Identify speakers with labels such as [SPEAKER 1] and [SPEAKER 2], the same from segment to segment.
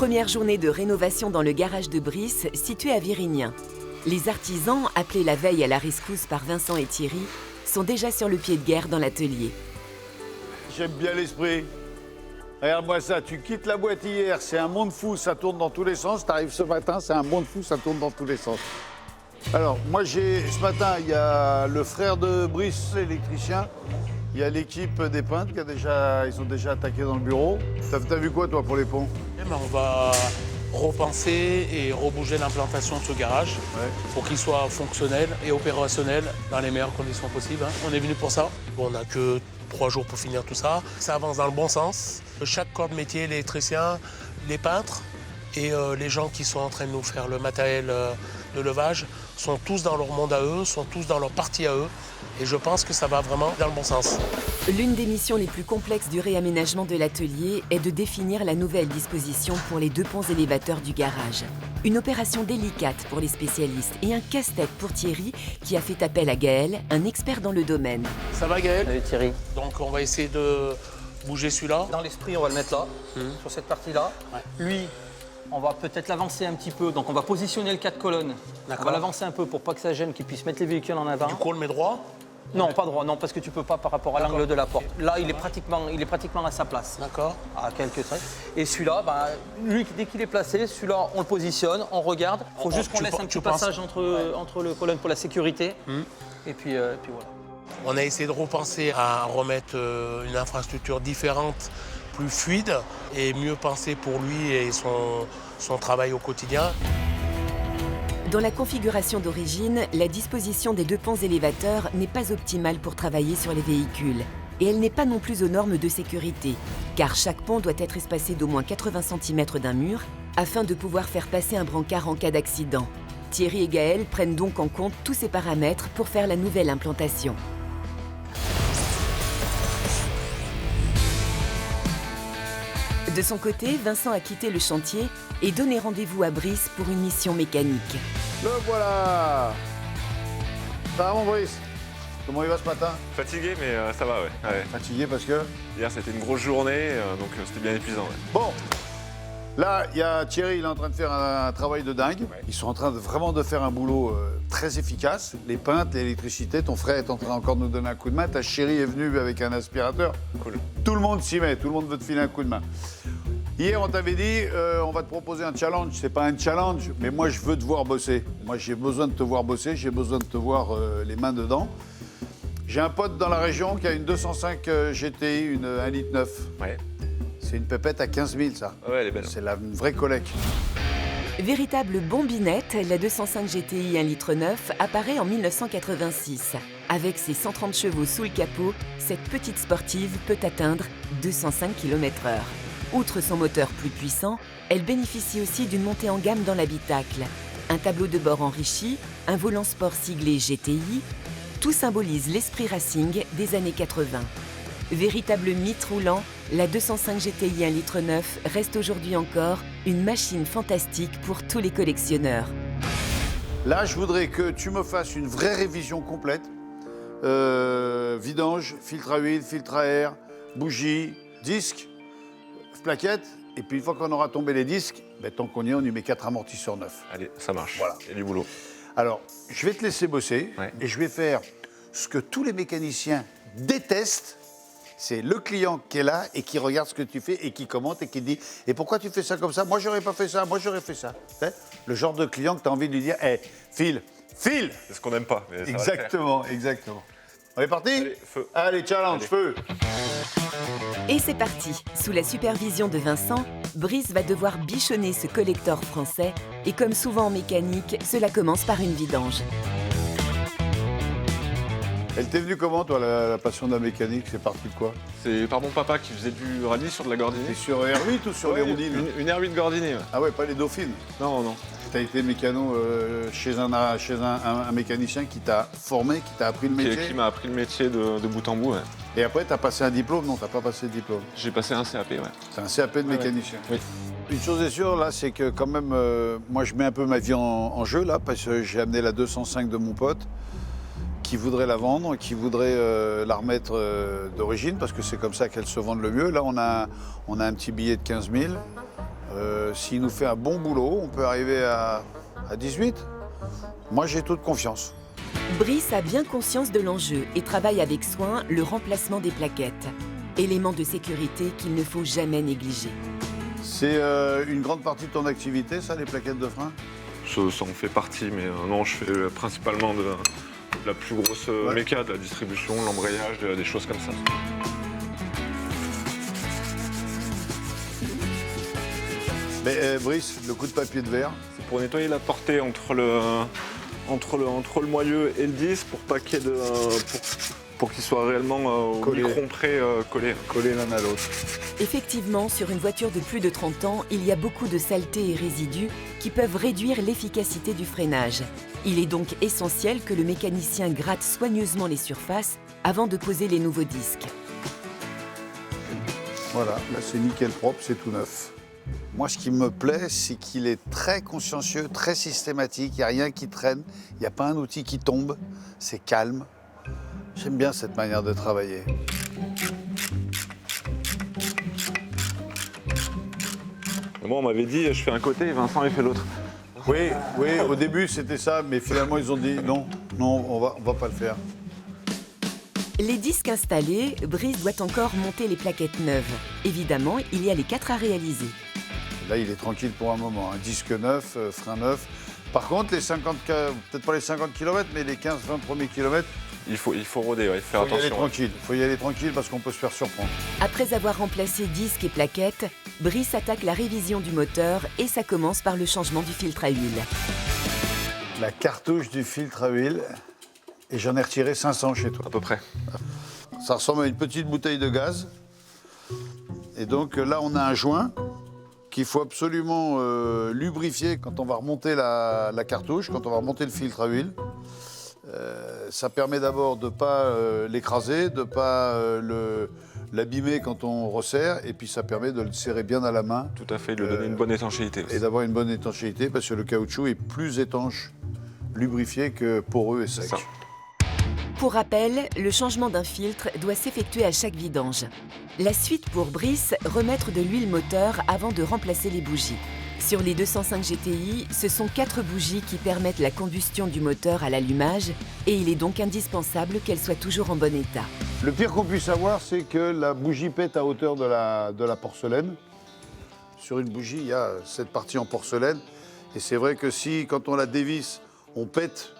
[SPEAKER 1] Première journée de rénovation dans le garage de Brice, situé à Virignan. Les artisans, appelés la veille à la rescousse par Vincent et Thierry, sont déjà sur le pied de guerre dans l'atelier.
[SPEAKER 2] J'aime bien l'esprit. Regarde-moi ça, tu quittes la boîte hier, c'est un monde fou, ça tourne dans tous les sens. Tu arrives ce matin, c'est un monde fou, ça tourne dans tous les sens. Alors, moi, ce matin, il y a le frère de Brice, l'électricien. Il y a l'équipe des peintres ils ont déjà attaqué dans le bureau. T'as vu quoi, toi, pour les ponts?
[SPEAKER 3] On va repenser et rebouger l'implantation de ce garage pour qu'il soit fonctionnel et opérationnel dans les meilleures conditions possibles. On est venu pour ça. On n'a que 3 jours pour finir tout ça. Ça avance dans le bon sens. Chaque corps de métier, l'électricien, les peintres et les gens qui sont en train de nous faire le matériel de levage sont tous dans leur monde à eux, sont tous dans leur partie à eux. Et je pense que ça va vraiment dans le bon sens.
[SPEAKER 1] L'une des missions les plus complexes du réaménagement de l'atelier est de définir la nouvelle disposition pour les 2 ponts élévateurs du garage. Une opération délicate pour les spécialistes et un casse-tête pour Thierry qui a fait appel à Gaël, un expert dans le domaine.
[SPEAKER 3] Ça va Gaël?
[SPEAKER 4] Salut Thierry.
[SPEAKER 3] Donc on va essayer de bouger celui-là.
[SPEAKER 4] Dans l'esprit, on va le mettre là, sur cette partie-là.
[SPEAKER 3] Ouais.
[SPEAKER 4] Lui, on va peut-être l'avancer un petit peu. Donc on va positionner le 4 colonnes. On va l'avancer un peu pour pas que ça gêne, qu'il puisse mettre les véhicules en avant.
[SPEAKER 3] Du coup, on le met droit?
[SPEAKER 4] Non, pas droit, non, parce que tu peux pas par rapport à l'angle de la porte. Là, il est pratiquement à sa place.
[SPEAKER 3] D'accord.
[SPEAKER 4] À quelques traits. Et celui-là, lui, dès qu'il est placé, celui-là, on le positionne, on regarde. Il faut juste qu'on laisse un petit passage entre les colonnes pour la sécurité. Et puis voilà.
[SPEAKER 3] On a essayé de repenser à remettre une infrastructure différente, plus fluide et mieux pensée pour lui et son travail au quotidien.
[SPEAKER 1] Dans la configuration d'origine, la disposition des 2 ponts élévateurs n'est pas optimale pour travailler sur les véhicules. Et elle n'est pas non plus aux normes de sécurité, car chaque pont doit être espacé d'au moins 80 cm d'un mur afin de pouvoir faire passer un brancard en cas d'accident. Thierry et Gaël prennent donc en compte tous ces paramètres pour faire la nouvelle implantation. De son côté, Vincent a quitté le chantier et donné rendez-vous à Brice pour une mission mécanique.
[SPEAKER 2] Le voilà. Ça va, mon Brice? Comment il va ce matin?
[SPEAKER 5] Fatigué, mais ça va, ouais.
[SPEAKER 2] Fatigué parce que?
[SPEAKER 5] Hier, c'était une grosse journée, donc c'était bien épuisant. Ouais.
[SPEAKER 2] Bon, là, il y a Thierry, il est en train de faire un travail de dingue. Ils sont en train vraiment de faire un boulot très efficace. Les peintres, l'électricité, ton frère est en train encore de nous donner un coup de main. Ta chérie est venue avec un aspirateur.
[SPEAKER 5] Cool.
[SPEAKER 2] Tout le monde s'y met, tout le monde veut te filer un coup de main. Hier, on t'avait dit, on va te proposer un challenge. C'est pas un challenge, mais moi, je veux te voir bosser. Moi, j'ai besoin de te voir bosser, j'ai besoin de te voir les mains dedans. J'ai un pote dans la région qui a une 205 GTI, une 1,9 litre.
[SPEAKER 5] Ouais.
[SPEAKER 2] C'est une pépette à 15 000, ça.
[SPEAKER 5] Ouais, elle est belle.
[SPEAKER 2] C'est une vraie collecte.
[SPEAKER 1] Véritable bombinette, la 205 GTI 1,9 litre apparaît en 1986. Avec ses 130 chevaux sous le capot, cette petite sportive peut atteindre 205 km/h. Outre son moteur plus puissant, elle bénéficie aussi d'une montée en gamme dans l'habitacle. Un tableau de bord enrichi, un volant sport siglé GTI, tout symbolise l'esprit racing des années 80. Véritable mythe roulant, la 205 GTI 1,9 litre reste aujourd'hui encore une machine fantastique pour tous les collectionneurs.
[SPEAKER 2] Là, je voudrais que tu me fasses une vraie révision complète. Vidange, filtre à huile, filtre à air, bougie, disque, plaquette. Et puis une fois qu'on aura tombé les disques, tant qu'on y est, on y met 4 amortisseurs neufs.
[SPEAKER 5] Allez, ça marche.
[SPEAKER 2] Voilà.
[SPEAKER 5] Il y a du boulot.
[SPEAKER 2] Alors, je vais te laisser bosser et je vais faire ce que tous les mécaniciens détestent. C'est le client qui est là et qui regarde ce que tu fais et qui commente et qui dit « Et pourquoi tu fais ça comme ça? Moi, j'aurais pas fait ça, moi, j'aurais fait ça. » Le genre de client que tu as envie de lui dire « Hé, file, file !»
[SPEAKER 5] C'est ce qu'on n'aime pas, mais ça va le faire.
[SPEAKER 2] Exactement, exactement. On est parti?
[SPEAKER 5] Allez, feu.
[SPEAKER 2] Allez, challenge, feu.
[SPEAKER 1] Et c'est parti. Sous la supervision de Vincent, Brice va devoir bichonner ce collector français et comme souvent en mécanique, cela commence par une vidange.
[SPEAKER 2] Elle t'est venue comment, toi, la passion de la mécanique? C'est parti de quoi?
[SPEAKER 5] C'est par mon papa qui faisait du rallye sur de la
[SPEAKER 2] T'es
[SPEAKER 5] Gordini.
[SPEAKER 2] sur R8 ou sur les rondines?
[SPEAKER 5] Une R8 Gordini, ouais.
[SPEAKER 2] Ah ouais, pas les dauphines.
[SPEAKER 5] Non, non.
[SPEAKER 2] T'as été mécano chez un mécanicien qui t'a formé, qui t'a appris le métier?
[SPEAKER 5] Qui m'a appris le métier de bout en bout, ouais.
[SPEAKER 2] Et après, t'as passé un diplôme? Non, t'as pas passé de diplôme.
[SPEAKER 5] J'ai passé un CAP, ouais.
[SPEAKER 2] C'est un CAP de mécanicien.
[SPEAKER 5] Oui.
[SPEAKER 2] Une chose est sûre, là, c'est que quand même, moi, je mets un peu ma vie en jeu, là, parce que j'ai amené la 205 de mon pote, qui voudrait la vendre, qui voudrait la remettre d'origine, parce que c'est comme ça qu'elle se vend le mieux. Là, on a un petit billet de 15 000. S'il nous fait un bon boulot, on peut arriver à 18. Moi, j'ai toute confiance.
[SPEAKER 1] Brice a bien conscience de l'enjeu et travaille avec soin le remplacement des plaquettes. Élément de sécurité qu'il ne faut jamais négliger.
[SPEAKER 2] C'est une grande partie de ton activité, ça, les plaquettes de frein?
[SPEAKER 5] Ça en fait partie, mais non, je fais principalement de la plus grosse méca, de la distribution, l'embrayage, des choses comme ça.
[SPEAKER 2] Mais Brice, le coup de papier de verre,
[SPEAKER 5] C'est pour nettoyer la portée entre le moyeu et le disque pour pas qu'il y ait de. Pour qu'il soit réellement au
[SPEAKER 2] Collé.
[SPEAKER 5] micron près collé.
[SPEAKER 2] collés l'un à l'autre.
[SPEAKER 1] Effectivement, sur une voiture de plus de 30 ans, il y a beaucoup de saletés et résidus qui peuvent réduire l'efficacité du freinage. Il est donc essentiel que le mécanicien gratte soigneusement les surfaces avant de poser les nouveaux disques.
[SPEAKER 2] Voilà, là c'est nickel propre, c'est tout neuf. Moi, ce qui me plaît, c'est qu'il est très consciencieux, très systématique, il n'y a rien qui traîne, il n'y a pas un outil qui tombe, c'est calme. J'aime bien cette manière de travailler.
[SPEAKER 5] Moi, on m'avait dit, je fais un côté et Vincent, il fait l'autre.
[SPEAKER 2] Oui, au début c'était ça, mais finalement ils ont dit non, on va pas le faire.
[SPEAKER 1] Les disques installés, Brice doit encore monter les plaquettes neuves. Évidemment, il y a les 4 à réaliser.
[SPEAKER 2] Là, il est tranquille pour un moment. Un disque neuf, frein neuf. Par contre, les 50, peut-être pas les 50 km, mais les 15-20 premiers kilomètres,
[SPEAKER 5] Il faut rôder, il faut faire
[SPEAKER 2] il faut y aller
[SPEAKER 5] attention.
[SPEAKER 2] tranquille. Il faut y aller tranquille parce qu'on peut se faire surprendre.
[SPEAKER 1] Après avoir remplacé disques et plaquettes, Brice attaque la révision du moteur et ça commence par le changement du filtre à huile.
[SPEAKER 2] La cartouche du filtre à huile, et j'en ai retiré 500 chez toi.
[SPEAKER 5] À peu près.
[SPEAKER 2] Ça ressemble à une petite bouteille de gaz. Et donc là, on a un joint qu'il faut absolument lubrifier quand on va remonter la cartouche, quand on va remonter le filtre à huile. Ça permet d'abord de ne pas l'écraser, de ne pas l'abîmer quand on resserre, et puis ça permet de le serrer bien à la main
[SPEAKER 5] Tout à fait, de lui donner une bonne étanchéité aussi.
[SPEAKER 2] et d'avoir une bonne étanchéité, parce que le caoutchouc est plus étanche, lubrifié que poreux et sec.
[SPEAKER 5] Ça.
[SPEAKER 1] Pour rappel, le changement d'un filtre doit s'effectuer à chaque vidange. La suite pour Brice, remettre de l'huile moteur avant de remplacer les bougies. Sur les 205 GTI, ce sont 4 bougies qui permettent la combustion du moteur à l'allumage et il est donc indispensable qu'elles soient toujours en bon état.
[SPEAKER 2] Le pire qu'on puisse avoir, c'est que la bougie pète à hauteur de la porcelaine. Sur une bougie, il y a cette partie en porcelaine. Et c'est vrai que si, quand on la dévisse, on pète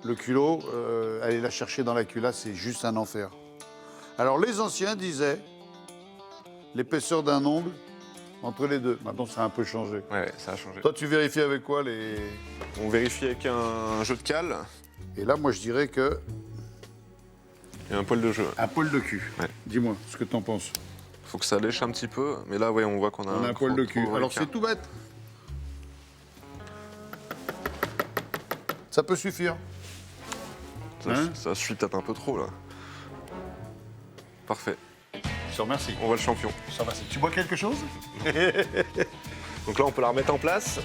[SPEAKER 2] le culot, aller la chercher dans la culasse, c'est juste un enfer. Alors les anciens disaient l'épaisseur d'un ongle entre les deux. Maintenant, ça a un peu changé.
[SPEAKER 5] Ouais, ça a changé.
[SPEAKER 2] Toi, tu vérifies avec quoi les...
[SPEAKER 5] On vérifie avec un jeu de cale
[SPEAKER 2] Et là, moi, je dirais que
[SPEAKER 5] et un poil de jeu.
[SPEAKER 2] un poil de cul.
[SPEAKER 5] Ouais.
[SPEAKER 2] Dis-moi ce que t'en penses.
[SPEAKER 5] Faut que ça lèche un petit peu, mais là, ouais, on voit qu'on a
[SPEAKER 2] On a un poil de cul.
[SPEAKER 5] gros
[SPEAKER 2] Alors,
[SPEAKER 5] écart.
[SPEAKER 2] c'est tout bête. Ça peut suffire.
[SPEAKER 5] Ça suit peut-être un peu trop, là. Parfait.
[SPEAKER 2] Je te remercie.
[SPEAKER 5] On voit le champion.
[SPEAKER 2] Ça va. Tu bois quelque chose?
[SPEAKER 5] Donc là, on peut la remettre en place.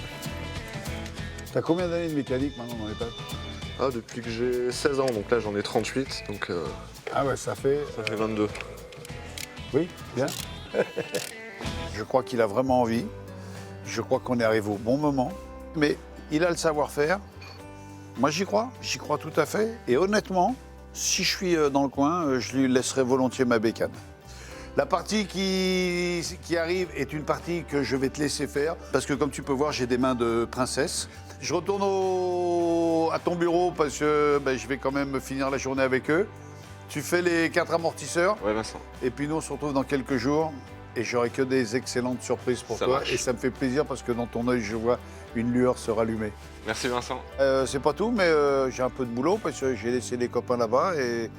[SPEAKER 2] T'as combien d'années de mécanique maintenant dans les pattes?
[SPEAKER 5] Ah, depuis que j'ai 16 ans, donc là, j'en ai 38, donc
[SPEAKER 2] Ah ouais, ça fait...
[SPEAKER 5] ça fait 22.
[SPEAKER 2] Oui, bien. Je crois qu'il a vraiment envie. Je crois qu'on est arrivé au bon moment. Mais il a le savoir-faire. Moi, j'y crois tout à fait. Et honnêtement, si je suis dans le coin, je lui laisserai volontiers ma bécane. La partie qui arrive est une partie que je vais te laisser faire, parce que comme tu peux voir, j'ai des mains de princesse. Je retourne à ton bureau, parce que je vais quand même finir la journée avec eux. Tu fais les 4 amortisseurs,
[SPEAKER 5] Ouais, Vincent.
[SPEAKER 2] et puis nous, on se retrouve dans quelques jours. Et j'aurai que des excellentes surprises pour
[SPEAKER 5] Ça
[SPEAKER 2] toi.
[SPEAKER 5] marche.
[SPEAKER 2] Et ça me fait plaisir, parce que dans ton œil, je vois une lueur se rallumer.
[SPEAKER 5] Merci, Vincent.
[SPEAKER 2] C'est pas tout, mais j'ai un peu de boulot parce que j'ai laissé les copains là-bas et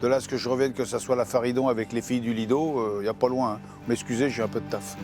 [SPEAKER 2] de là à ce que je revienne, que ça soit la Faridon avec les filles du Lido, il n'y a pas loin. Hein. M'excusez, j'ai un peu de taf.